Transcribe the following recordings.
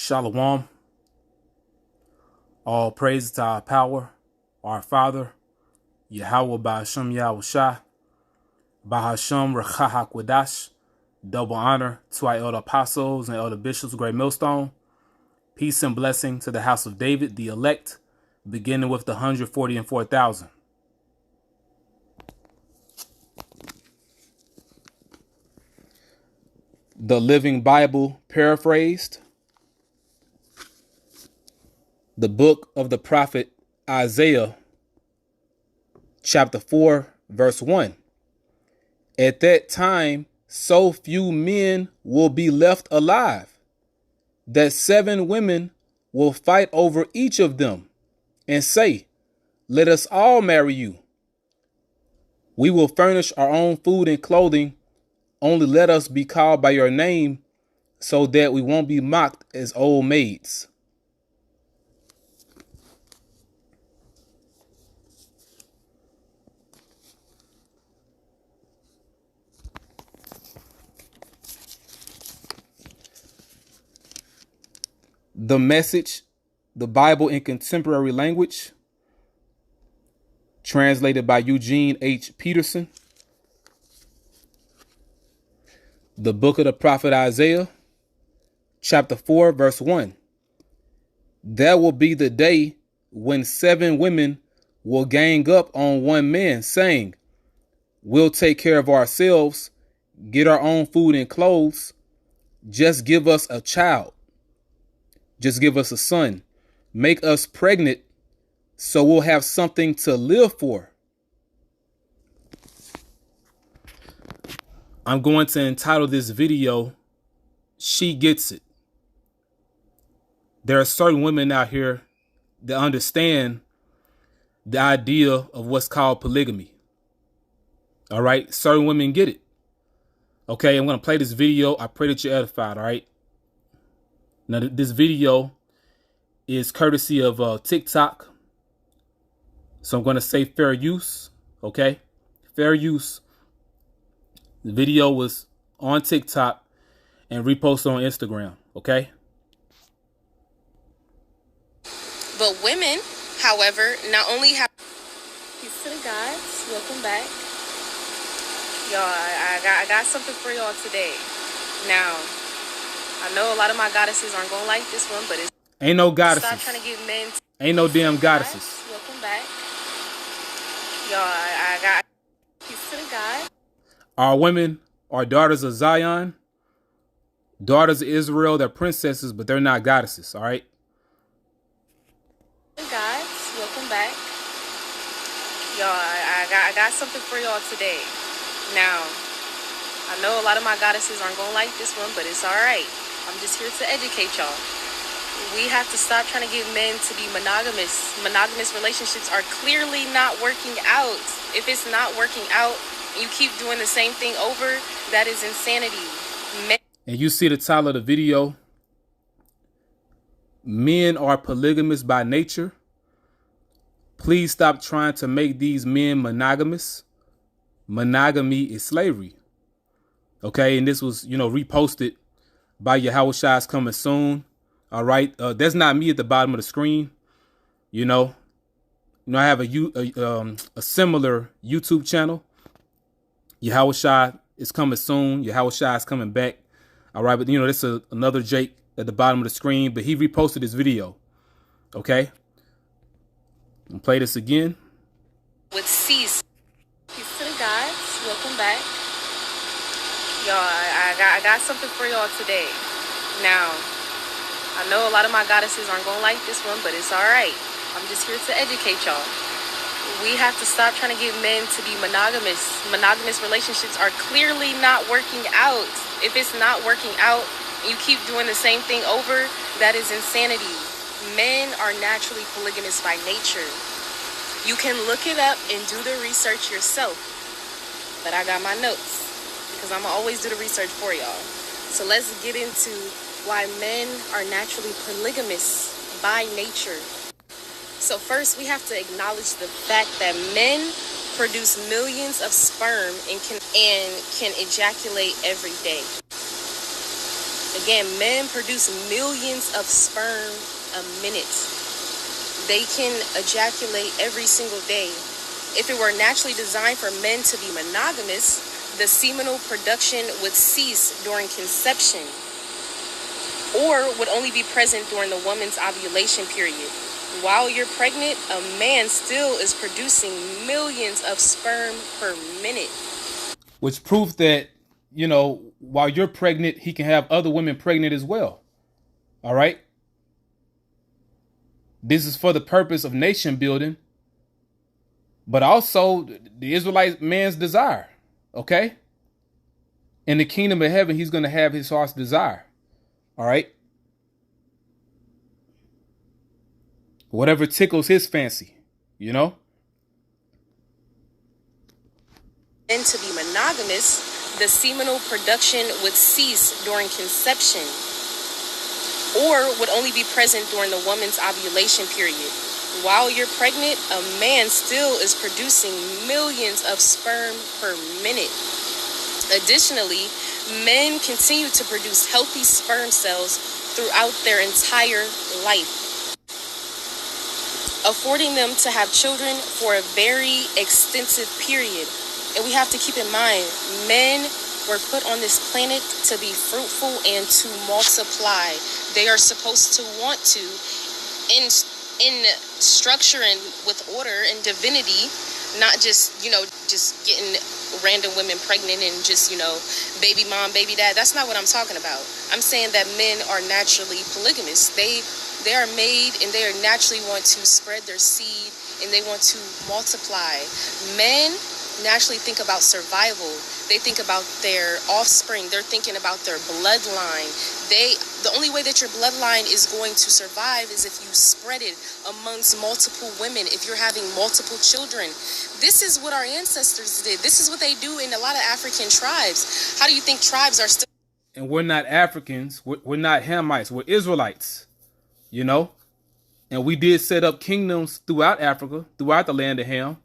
Shalom. All praise to our power, our Father, Yahweh Ba'ashem Yahushua, Ba'ashem Recha HaKodash. Double honor to our elder apostles and elder bishops, Great Millstone. Peace and blessing to the house of David, the elect, beginning with the 140 and 4,000. The Living Bible paraphrased. The book of the prophet Isaiah, chapter 4, verse 1. At that time, so few men will be left alive that 7 women will fight over each of them and say, "Let us all marry you. We will furnish our own food and clothing. Only let us be called by your name so that we won't be mocked as old maids." The Message, the Bible in Contemporary Language, translated by Eugene H. Peterson. The book of the prophet Isaiah, chapter 4, verse 1. There will be the day when 7 women will gang up on one man, saying, "We'll take care of ourselves, get our own food and clothes. Just give us a child. Just give us a son. Make us pregnant so we'll have something to live for." I'm going to entitle this video, "She Gets It." There are certain women out here that understand the idea of what's called polygamy. All right. Certain women get it. Okay. I'm going to play this video. I pray that you're edified. All right. Now, this video is courtesy of TikTok. So I'm going to say fair use. Okay. Fair use. The video was on TikTok and reposted on Instagram. Okay. But women, however, not only have... Peace to the gods. Welcome back. Y'all, I got something for y'all today. Now, I know a lot of my goddesses aren't going to like this one, but it's... Ain't no goddesses. Stop trying to get men... Ain't no damn goddesses. Welcome back. Y'all, I got... Peace to the gods. Our women are daughters of Zion, daughters of Israel. They're princesses, but they're not goddesses. All right. Guys, welcome back. Y'all, I got something for y'all today. Now, I know a lot of my goddesses aren't going to like this one, but it's all right. I'm just here to educate y'all. We have to stop trying to get men to be monogamous. Monogamous relationships are clearly not working out. If it's not working out, you keep doing the same thing over, that is insanity. And you see the title of the video. Men are polygamous by nature. Please stop trying to make these men monogamous. Monogamy is slavery. Okay, and this was, reposted by Yahushua's Coming Soon. All right, that's not me at the bottom of the screen. I have a similar YouTube channel. Yahushua is coming soon. Yahushua is coming back. All right, but this is another Jake at the bottom of the screen, but he reposted this video. Okay, I'll play this again. With cease. Peace to the gods. Welcome back. Y'all, I got something for y'all today. Now, I know a lot of my goddesses aren't going to like this one, but it's all right. I'm just here to educate y'all. We have to stop trying to get men to be monogamous. Monogamous relationships are clearly not working out. If it's not working out, you keep doing the same thing over, that is insanity. Men are naturally polygamous by nature. You can look it up and do the research yourself. But I got my notes because I'm always do the research for y'all. So let's get into why men are naturally polygamous by nature. So first, we have to acknowledge the fact that men produce millions of sperm and can ejaculate every day. Again, men produce millions of sperm a minute. They can ejaculate every single day. If it were naturally designed for men to be monogamous, the seminal production would cease during conception or would only be present during the woman's ovulation period. While you're pregnant, a man still is producing millions of sperm per minute. Which proves that, you know, while you're pregnant, he can have other women pregnant as well. All right. This is for the purpose of nation building, but also the Israelite man's desire. Okay. In the kingdom of heaven, he's going to have his heart's desire. All right. Whatever tickles his fancy, you know. And to be monogamous, the seminal production would cease during conception or would only be present during the woman's ovulation period. While you're pregnant, a man still is producing millions of sperm per minute. Additionally, men continue to produce healthy sperm cells throughout their entire life, affording them to have children for a very extensive period. And we have to keep in mind, men were put on this planet to be fruitful and to multiply. They are supposed to want to, in structure and with order and divinity, not just, just getting random women pregnant and just, baby mom, baby dad. That's not what I'm talking about. I'm saying that men are naturally polygamous. They are made and they are naturally want to spread their seed and they want to multiply. Men naturally think about survival. They think about their offspring. They're thinking about their bloodline. The only way that your bloodline is going to survive is if you spread it amongst multiple women, if you're having multiple children. This is what our ancestors did. This is what they do in a lot of African tribes. How do you think tribes are still? And we're not Africans. We're not Hamites. We're Israelites, And we did set up kingdoms throughout Africa, throughout the land of Ham.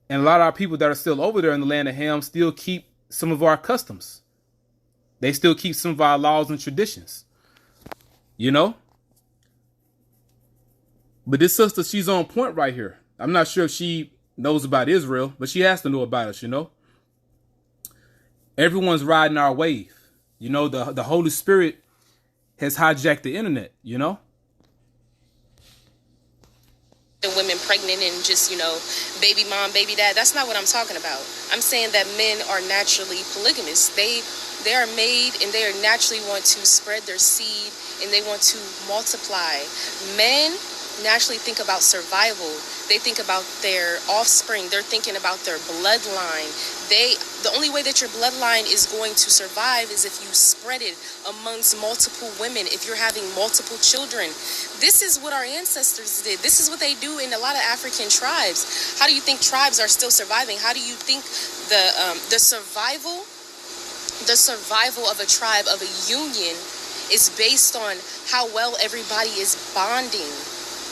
And a lot of our people that are still over there in the land of Ham still keep some of our customs. They still keep some of our laws and traditions, But this sister, she's on point right here. I'm not sure if she knows about Israel, but she has to know about us, Everyone's riding our wave. The Holy Spirit has hijacked the internet, Women pregnant and just, baby mom, baby dad. That's not what I'm talking about. I'm saying that men are naturally polygamous. They are made and they are naturally want to spread their seed and they want to multiply. Men naturally think about survival. They think about their offspring. They're thinking about their bloodline. The only way that your bloodline is going to survive is if you spread it amongst multiple women, if you're having multiple children. This is what our ancestors did. This is what they do in a lot of African tribes. How do you think tribes are still surviving? How do you think the survival of a tribe, of a union, is based on how well everybody is bonding?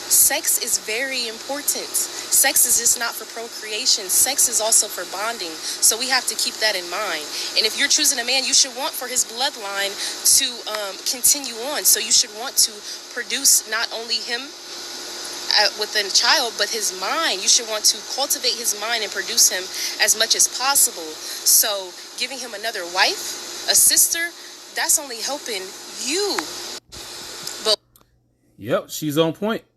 Sex is very important. Sex is just not for procreation. Sex is also for bonding. So we have to keep that in mind. And if you're choosing a man, you should want for his bloodline to continue on. So you should want to produce not only him within a child, but his mind. You should want to cultivate his mind and produce him as much as possible. So giving him another wife, a sister, that's only helping you. Yep, she's on point.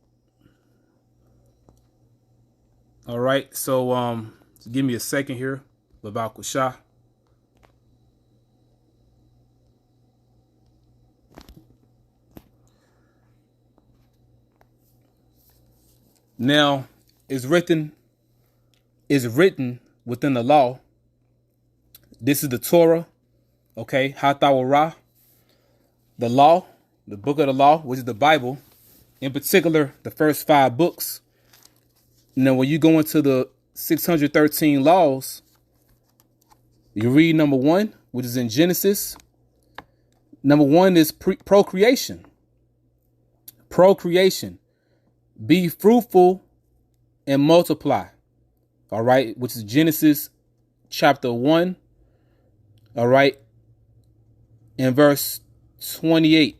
All right, so give me a second here, Babak Shah. Now, it's written within the law. This is the Torah, okay, Hathawarah, the law, the book of the law, which is the Bible, in particular, the first 5 books. Now, when you go into the 613 laws, you read number 1, which is in Genesis. Number 1 is procreation. Procreation. Be fruitful and multiply. All right, which is Genesis chapter 1. All right, in verse 28.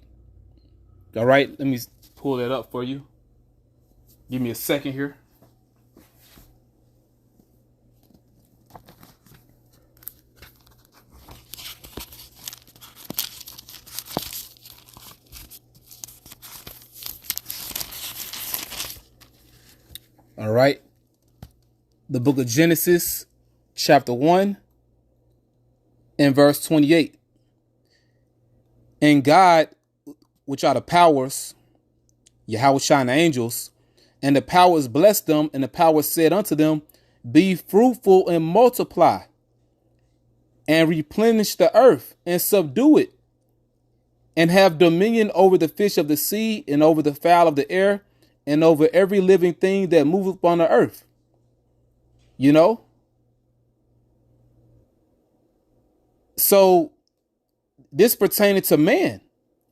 All right, let me pull that up for you. Give me a second here. All right. The book of Genesis, chapter 1, and verse 28. And God, which are the powers, Yahweh and the angels, and the powers blessed them, and the powers said unto them, be fruitful and multiply, and replenish the earth, and subdue it, and have dominion over the fish of the sea, and over the fowl of the air, and over every living thing that moveth upon the earth. You know? So this pertaining to man,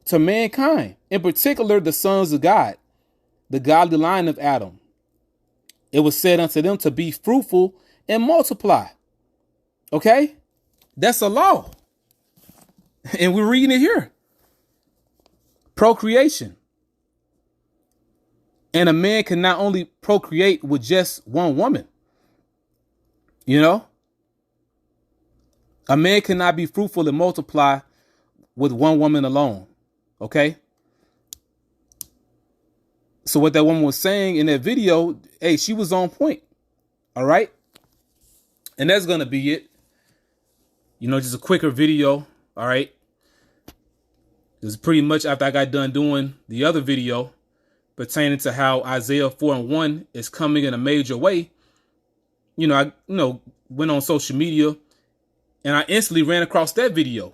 to mankind, in particular the sons of God, the godly line of Adam. It was said unto them to be fruitful and multiply. Okay? That's a law. And we're reading it here. Procreation. And a man can not only procreate with just one woman. You know? A man cannot be fruitful and multiply with one woman alone. Okay? So what that woman was saying in that video, hey, she was on point. All right? And that's going to be it. You know, just a quicker video. All right? It was pretty much after I got done doing the other video pertaining to how Isaiah 4:1 is coming in a major way. I went on social media and I instantly ran across that video.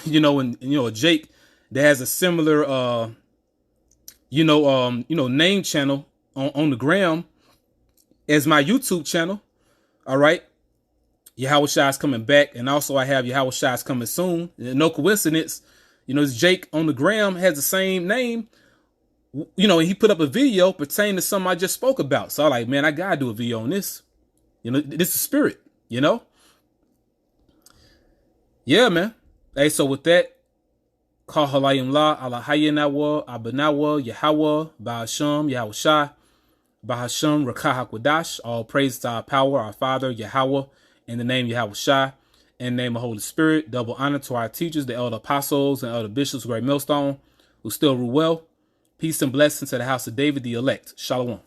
And Jake that has a similar name channel on the gram as my YouTube channel. All right. Yahweh Shai's coming back, and also I have Yahweh Shai's coming soon. No coincidence. It's Jake on the gram has the same name. He put up a video pertaining to something I just spoke about. So I'm like, man, I gotta do a video on this. This is spirit, Yeah, man. Hey, so with that, Kal Halayim La, Allah Hayinawa, Abanawa, Yahweh, Ba'asham, Yahweh Shai, Bahasham, Rakah HaKwadash, all praise to our power, our Father, Yahweh, in the name Yahweh Shai, in the name of Holy Spirit. Double honor to our teachers, the elder apostles and elder bishops, Great Millstone, who still rule well. Peace and blessings to the house of David, the elect. Shalom.